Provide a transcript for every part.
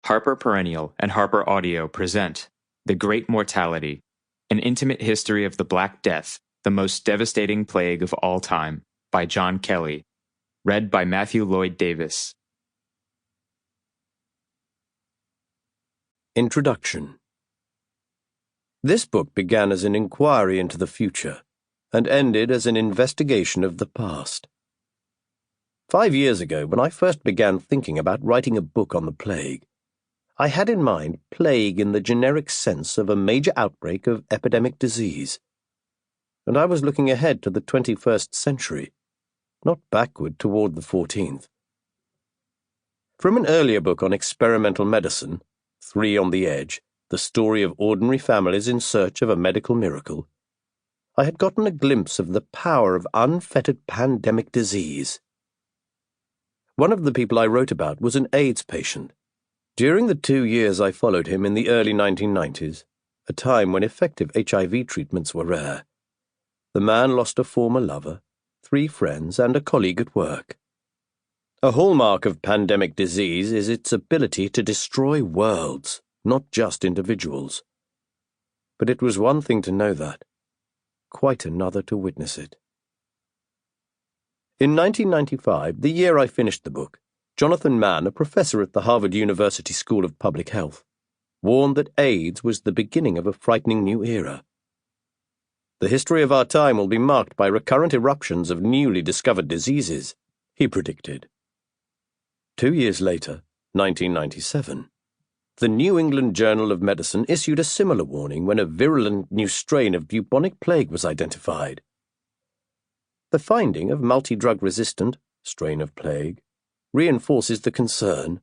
Harper Perennial and HarperAudio present The Great Mortality, an intimate history of the Black Death, the most devastating plague of all time, by John Kelly, read by Matthew Lloyd Davis. Introduction. This book began as an inquiry into the future and ended as an investigation of the past. 5 years ago, when I first began thinking about writing a book on the plague, I had in mind plague in the generic sense of a major outbreak of epidemic disease. And I was looking ahead to the 21st century, not backward toward the 14th. From an earlier book on experimental medicine, 3 on the Edge, the story of ordinary families in search of a medical miracle, I had gotten a glimpse of the power of unfettered pandemic disease. One of the people I wrote about was an AIDS patient. During the 2 years I followed him in the early 1990s, a time when effective HIV treatments were rare, the man lost a former lover, 3 friends, and a colleague at work. A hallmark of pandemic disease is its ability to destroy worlds, not just individuals. But it was one thing to know that, quite another to witness it. In 1995, the year I finished the book, Jonathan Mann, a professor at the Harvard University School of Public Health, warned that AIDS was the beginning of a frightening new era. The history of our time will be marked by recurrent eruptions of newly discovered diseases, he predicted. 2 years later, 1997, the New England Journal of Medicine issued a similar warning when a virulent new strain of bubonic plague was identified. The finding of multi-drug-resistant strain of plague reinforces the concern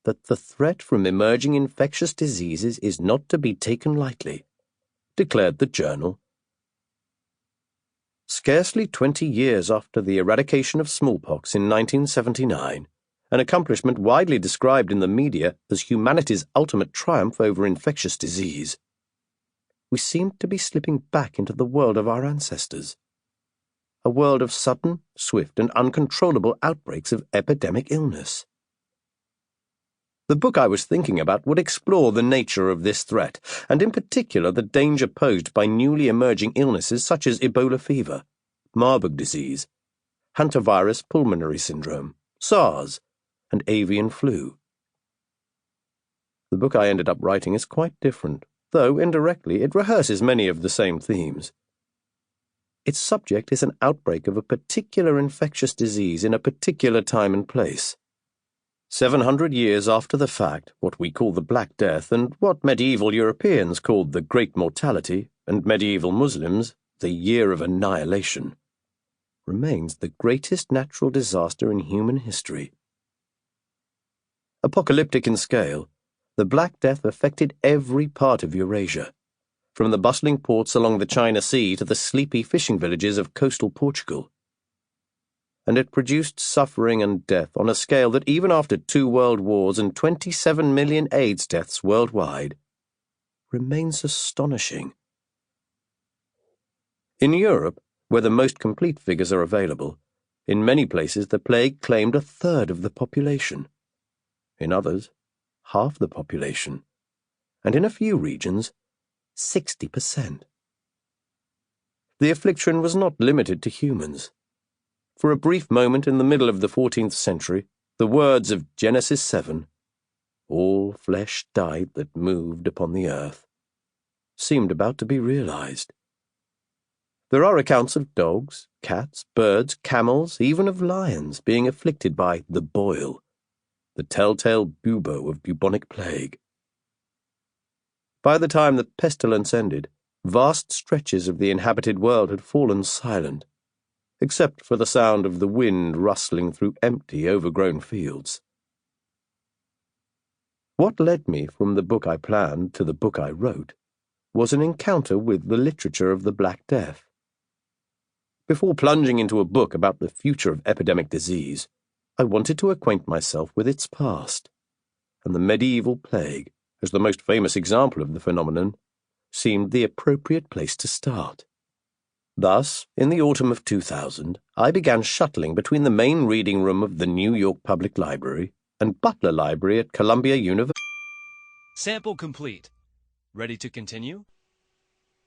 that the threat from emerging infectious diseases is not to be taken lightly, declared the journal. Scarcely 20 years after the eradication of smallpox in 1979, an accomplishment widely described in the media as humanity's ultimate triumph over infectious disease, we seem to be slipping back into the world of our ancestors. A world of sudden, swift, and uncontrollable outbreaks of epidemic illness. The book I was thinking about would explore the nature of this threat, and in particular the danger posed by newly emerging illnesses such as Ebola fever, Marburg disease, hantavirus pulmonary syndrome, SARS, and avian flu. The book I ended up writing is quite different, though indirectly it rehearses many of the same themes. Its subject is an outbreak of a particular infectious disease in a particular time and place. 700 years after the fact, what we call the Black Death and what medieval Europeans called the Great Mortality and medieval Muslims the Year of Annihilation, remains the greatest natural disaster in human history. Apocalyptic in scale, the Black Death affected every part of Eurasia, from the bustling ports along the China Sea to the sleepy fishing villages of coastal Portugal. And it produced suffering and death on a scale that even after 2 world wars and 27 million AIDS deaths worldwide, remains astonishing. In Europe, where the most complete figures are available, in many places the plague claimed 1/3 of the population. In others, half the population. And in a few regions, 60%. The affliction was not limited to humans. For a brief moment in the middle of the 14th century, the words of Genesis 7, "All flesh died that moved upon the earth," seemed about to be realized. There are accounts of dogs, cats, birds, camels, even of lions being afflicted by the boil, the telltale bubo of bubonic plague. By the time the pestilence ended, vast stretches of the inhabited world had fallen silent, except for the sound of the wind rustling through empty, overgrown fields. What led me from the book I planned to the book I wrote was an encounter with the literature of the Black Death. Before plunging into a book about the future of epidemic disease, I wanted to acquaint myself with its past, and the medieval plague, as the most famous example of the phenomenon, seemed the appropriate place to start. Thus, in the autumn of 2000, I began shuttling between the main reading room of the New York Public Library and Butler Library at Columbia University. Sample complete. Ready to continue?